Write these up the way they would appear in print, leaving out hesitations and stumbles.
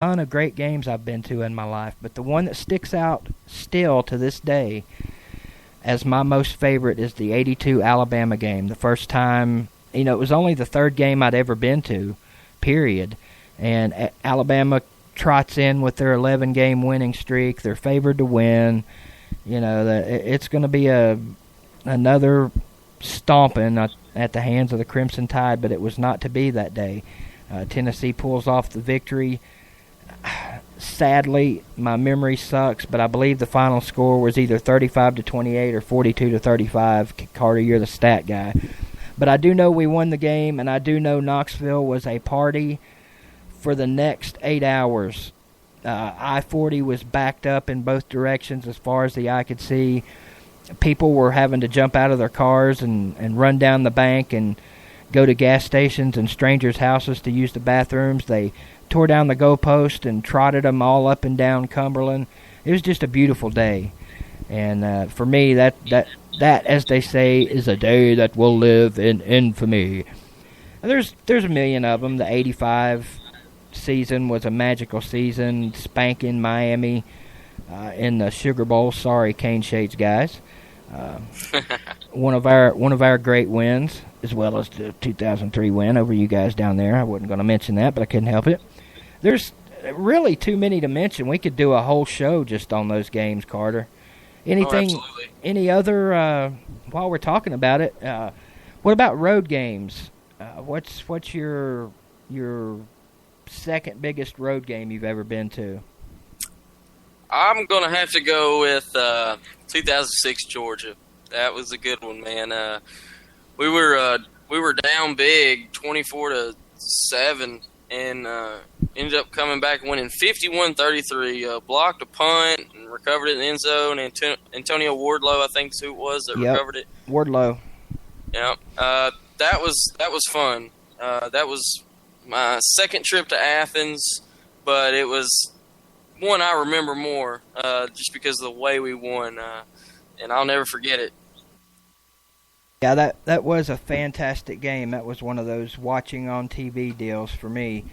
ton of great games I've been to in my life, but the one that sticks out still to this day as my most favorite is the '82 Alabama game. The first time, it was only the third game I'd ever been to, period. And Alabama trots in with their 11-game winning streak. They're favored to win. It's going to be another stomping at the hands of the Crimson Tide, but it was not to be that day. Tennessee pulls off the victory. Sadly, my memory sucks, but I believe the final score was either 35-28 or 42-35. Carter, you're the stat guy. But I do know we won the game, and I do know Knoxville was a party for the next 8 hours. I-40 was backed up in both directions as far as the eye could see. People were having to jump out of their cars and run down the bank and go to gas stations and strangers' houses to use the bathrooms. They tore down the goalpost and trotted them all up and down Cumberland. It was just a beautiful day. And for me, that, as they say, is a day that will live in infamy. There's a million of them. The '85 season was a magical season, spanking Miami in the Sugar Bowl. Sorry, Cane Shades guys. One of our great wins, as well as the 2003 win over you guys down there. I wasn't going to mention that, but I couldn't help it. There's really too many to mention. We could do a whole show just on those games, Carter. Anything? Oh, absolutely. Any other? While we're talking about it, what about road games? What's your second biggest road game you've ever been to? I'm going to have to go with 2006 Georgia. That was a good one, man. We were down big, 24-7, and ended up coming back and winning 51-33. Blocked a punt and recovered it in the end zone. Antonio Wardlow, I think is who it was that recovered it. Wardlow. Yeah, that was fun. That was my second trip to Athens, but it was one I remember more just because of the way we won, and I'll never forget it. Yeah, that was a fantastic game. That was one of those watching on TV deals for me.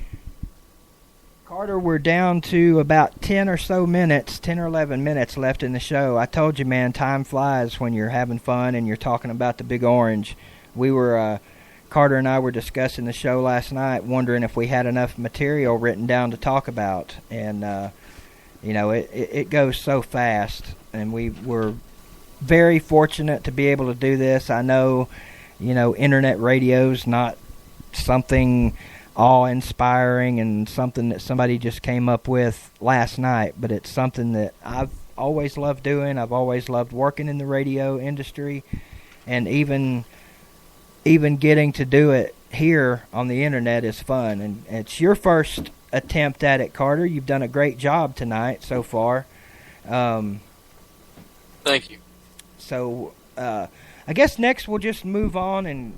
Carter, we're down to about 10 or 11 minutes left in the show. I told you, man, time flies when you're having fun and you're talking about the Big Orange. Carter and I were discussing the show last night, wondering if we had enough material written down to talk about. And, it goes so fast, and we were very fortunate to be able to do this. I know, internet radio's not something awe-inspiring and something that somebody just came up with last night, but it's something that I've always loved doing. I've always loved working in the radio industry, and even getting to do it here on the internet is fun. And it's your first attempt at it, Carter. You've done a great job tonight so far. Thank you. So I guess next we'll just move on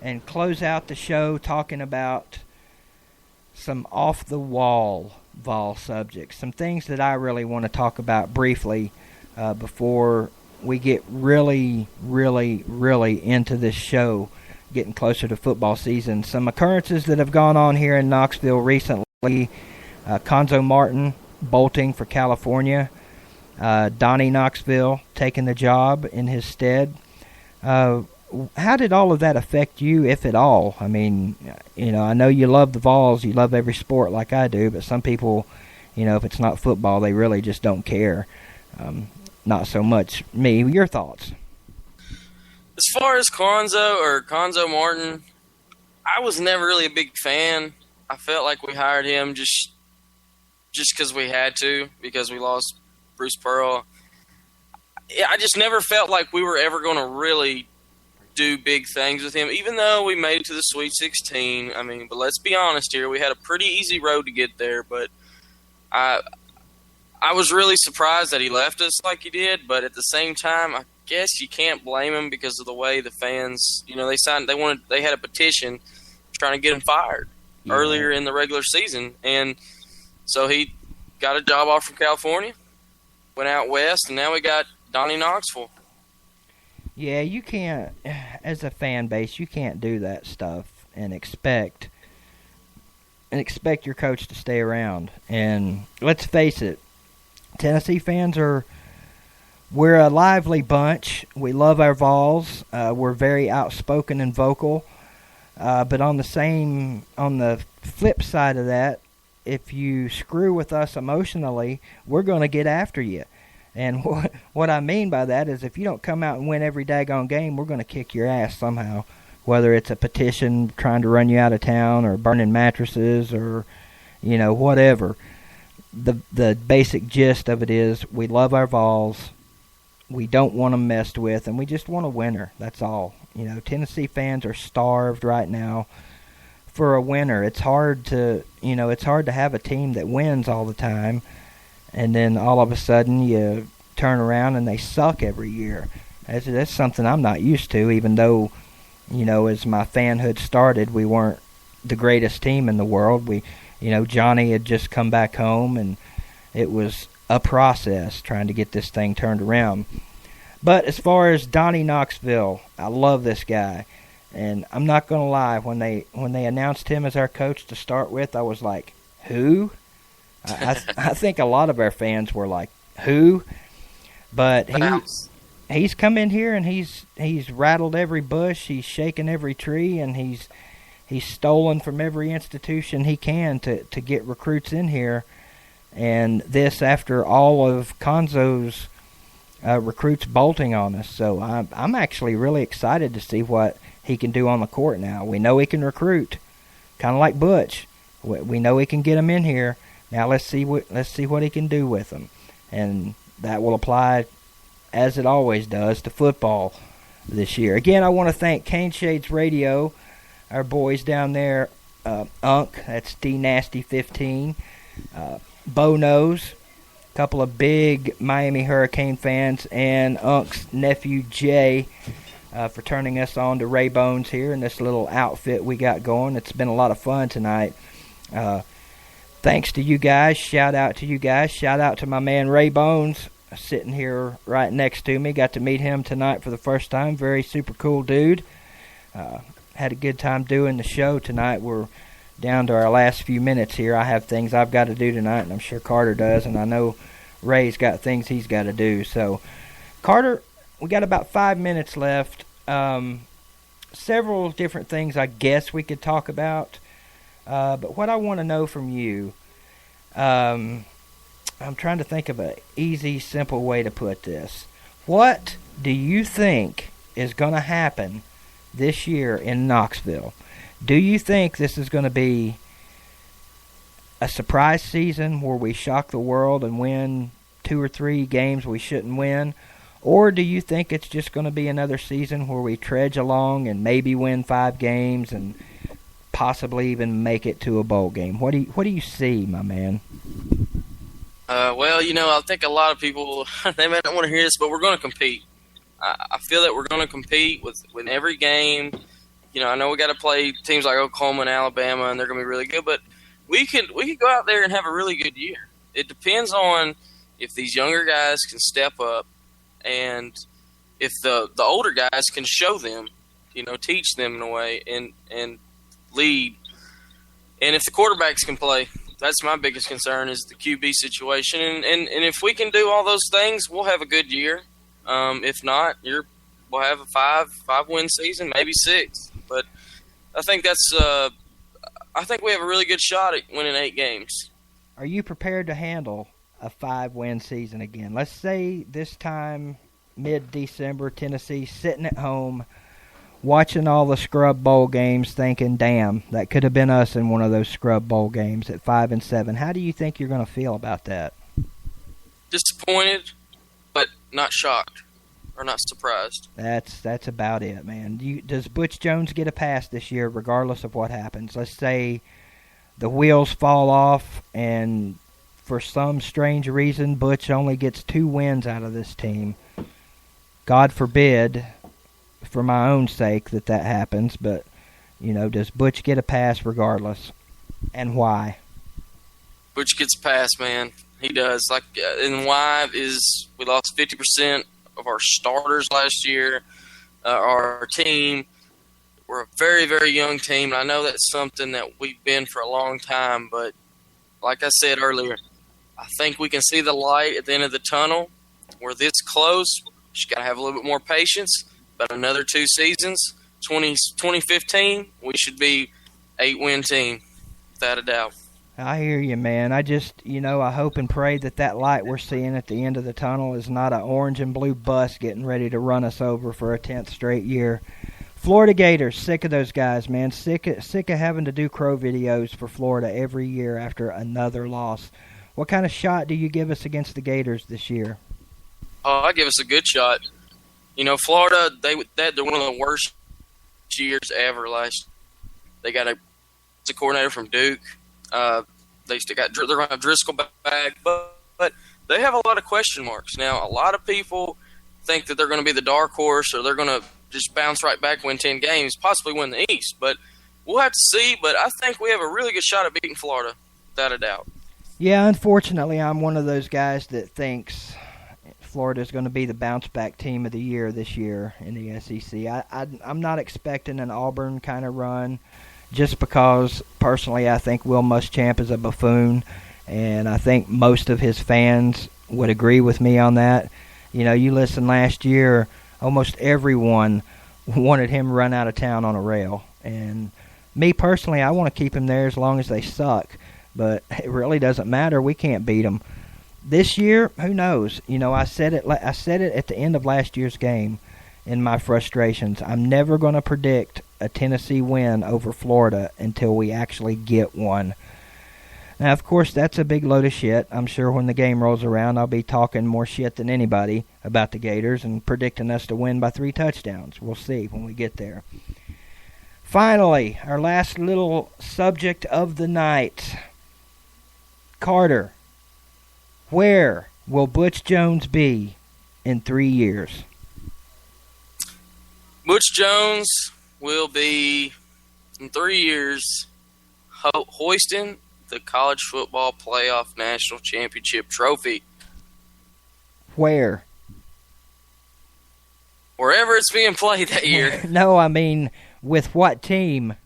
and close out the show talking about some off-the-wall Vol subjects, some things that I really want to talk about briefly before we get really, really, really into this show, getting closer to football season. Some occurrences that have gone on here in Knoxville recently. Conzo Martin bolting for California. Donnie Knoxville taking the job in his stead. How did all of that affect you, if at all? I mean, I know you love the Vols, you love every sport like I do, but some people, if it's not football, they really just don't care. Not so much me. Your thoughts? As far as Conzo Martin, I was never really a big fan. I felt like we hired him just because we had to, because we lost Bruce Pearl. I just never felt like we were ever going to really do big things with him, even though we made it to the Sweet 16. I mean, but let's be honest here. We had a pretty easy road to get there, but I was really surprised that he left us like he did, but at the same time, I guess you can't blame him because of the way the fans, they had a petition trying to get him fired earlier in the regular season, and so he got a job offer from California, went out west, and now we got Donnie Knoxville. Yeah, you can't, as a fan base, you can't do that stuff and expect and expect your coach to stay around. And let's face it, Tennessee fans we're a lively bunch. We love our Vols. We're very outspoken and vocal. But on the flip side of that, if you screw with us emotionally, we're going to get after you. And what I mean by that is if you don't come out and win every daggone game, we're going to kick your ass somehow. Whether it's a petition trying to run you out of town or burning mattresses or, whatever. The basic gist of it is we love our Vols. We don't want them messed with, and we just want a winner. That's all. Tennessee fans are starved right now for a winner. It's hard to have a team that wins all the time, and then all of a sudden you turn around and they suck every year. That's something I'm not used to, even though, as my fanhood started, we weren't the greatest team in the world. Johnny had just come back home, and it was a process trying to get this thing turned around. But as far as Donnie Knoxville, I love this guy. And I'm not going to lie, when they announced him as our coach to start with, I was like, who? I think a lot of our fans were like, who? But he's come in here and he's rattled every bush, he's shaken every tree, and he's stolen from every institution he can to get recruits in here. And this after all of Conzo's recruits bolting on us. So I'm actually really excited to see what he can do on the court now. We know he can recruit, kind of like Butch. We know he can get them in here. Now let's see what he can do with them, and that will apply, as it always does, to football this year. Again, I want to thank Cane Shades Radio, our boys down there, Unk, that's D Nasty 15, Bo Nose, a couple of big Miami Hurricane fans, and Unk's nephew Jay, for turning us on to Ray Bones here in this little outfit we got going. It's been a lot of fun tonight. Thanks to you guys. Shout out to you guys. Shout out to my man Ray Bones, sitting here right next to me. Got to meet him tonight for the first time. Very super cool dude. Had a good time doing the show tonight. We're down to our last few minutes here. I have things I've got to do tonight, and I'm sure Carter does, and I know Ray's got things he's got to do. So, Carter, we got about 5 minutes left. Several different things I guess we could talk about. But what I want to know from you, I'm trying to think of an easy, simple way to put this. What do you think is going to happen this year in Knoxville? Do you think this is going to be a surprise season where we shock the world and win 2 or 3 games we shouldn't win? Or do you think it's just going to be another season where we trudge along and maybe win 5 games and possibly even make it to a bowl game? What do you see, my man? Well, I think a lot of people, they may not want to hear this, but we're going to compete. I feel that we're going to compete with every game. I know we got to play teams like Oklahoma and Alabama, and they're going to be really good, but we could go out there and have a really good year. It depends on if these younger guys can step up, and if the older guys can show them, teach them in a way and lead. And if the quarterbacks can play, that's my biggest concern is the QB situation. And if we can do all those things, we'll have a good year. If not, we'll have a 5-win season, maybe 6. But I think I think we have a really good shot at winning 8 games. Are you prepared to handle a 5-win season again? Let's say this time, mid-December, Tennessee sitting at home, watching all the scrub bowl games, thinking, damn, that could have been us in one of those scrub bowl games at 5-7. How do you think you're going to feel about that? Disappointed, but not shocked or not surprised. That's about it, man. Does Butch Jones get a pass this year regardless of what happens? Let's say the wheels fall off and for some strange reason Butch only gets 2 wins out of this team. God forbid, for my own sake, that happens, but, does Butch get a pass regardless, and why? Butch gets a pass, man. He does. And why is we lost 50% of our starters last year. Our team, We're a very, very young team. I know that's something that we've been for a long time, but like I said earlier, I think we can see the light at the end of the tunnel. We're this close. Just got to have a little bit more patience. But another 2 seasons, 2015, we should be 8-win team, without a doubt. I hear you, man. I just, I hope and pray that light we're seeing at the end of the tunnel is not an orange and blue bus getting ready to run us over for a 10th straight year. Florida Gators, sick of those guys, man. Sick of having to do crow videos for Florida every year after another loss. What kind of shot do you give us against the Gators this year? Oh, I give us a good shot. Florida, they're one of the worst years ever last. They got a coordinator from Duke. They still got they're going to have Driscoll back, but they have a lot of question marks. Now, a lot of people think that they're going to be the dark horse, or they're going to just bounce right back, win 10 games, possibly win the East. But we'll have to see. But I think we have a really good shot at beating Florida, without a doubt. Yeah, unfortunately, I'm one of those guys that thinks Florida's going to be the bounce-back team of the year this year in the SEC. I'm not expecting an Auburn kind of run, just because, personally, I think Will Muschamp is a buffoon, and I think most of his fans would agree with me on that. You listen last year, almost everyone wanted him run out of town on a rail. And me, personally, I want to keep him there as long as they suck, but it really doesn't matter. We can't beat them. This year, who knows? I said it at the end of last year's game in my frustrations. I'm never going to predict a Tennessee win over Florida until we actually get one. Now, of course, that's a big load of shit. I'm sure when the game rolls around, I'll be talking more shit than anybody about the Gators and predicting us to win by 3 touchdowns. We'll see when we get there. Finally, our last little subject of the night. Carter, where will Butch Jones be in 3 years? Butch Jones will be, in 3 years, hoisting the College Football Playoff National Championship trophy. Where? Wherever it's being played that year. No, I mean, with what team?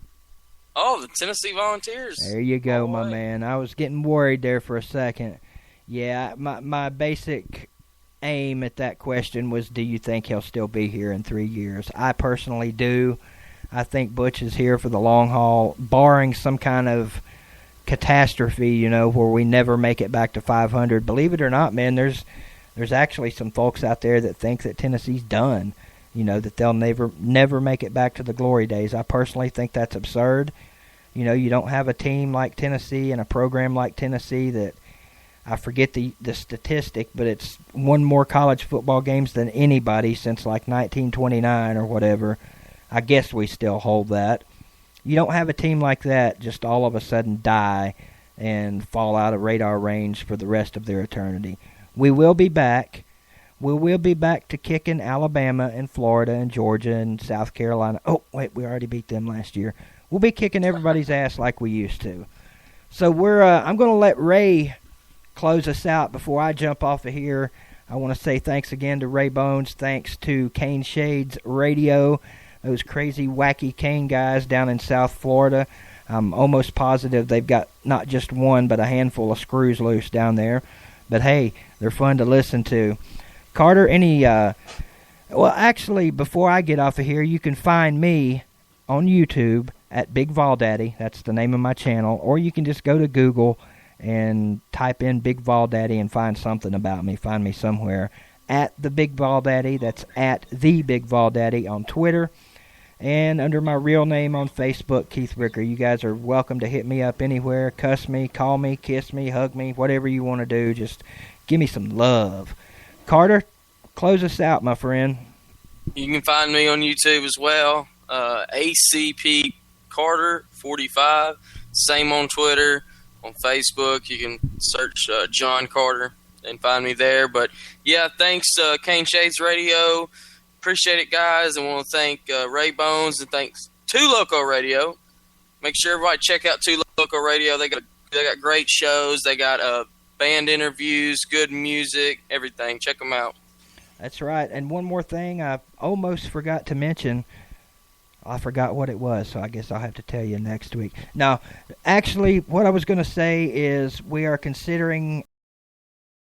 Oh, the Tennessee Volunteers. There you go, my man. I was getting worried there for a second. Yeah, my basic aim at that question was, do you think he'll still be here in 3 years? I personally do. I think Butch is here for the long haul, barring some kind of catastrophe, where we never make it back to 500. Believe it or not, man, there's actually some folks out there that think that Tennessee's done, that they'll never make it back to the glory days. I personally think that's absurd. You don't have a team like Tennessee and a program like Tennessee that, I forget the statistic, but it's won more college football games than anybody since like 1929 or whatever. I guess we still hold that. You don't have a team like that just all of a sudden die and fall out of radar range for the rest of their eternity. We will be back. We will be back to kicking Alabama and Florida and Georgia and South Carolina. Oh, wait, we already beat them last year. We'll be kicking everybody's ass like we used to. So I'm going to let Ray close us out before I jump off of here. I want to say thanks again to Ray Bones. Thanks to Cane Shades Radio, those crazy, wacky cane guys down in South Florida. I'm almost positive they've got not just one, but a handful of screws loose down there. But hey, they're fun to listen to. Carter, actually, before I get off of here, you can find me on YouTube at Big Vol Daddy. That's the name of my channel. Or you can just go to Google and type in Big Vol Daddy and find something about me. Find me somewhere. At the Big Vol Daddy. That's at the Big Vol Daddy on Twitter. And under my real name on Facebook, Keith Ricker. You guys are welcome to hit me up anywhere. Cuss me, call me, kiss me, hug me, whatever you want to do. Just give me some love. Carter, close us out, my friend. You can find me on YouTube as well. ACP Carter 45. Same on Twitter. On Facebook, you can search John Carter and find me there. But, yeah, thanks, Cane Shades Radio. Appreciate it, guys. And want to thank Ray Bones and thanks Two Loco Radio. Make sure everybody check out Two Loco Radio. They got great shows. They got band interviews, good music, everything. Check them out. That's right. And one more thing I almost forgot to mention. I forgot what it was, so I guess I'll have to tell you next week. Now, actually, what I was going to say is we are considering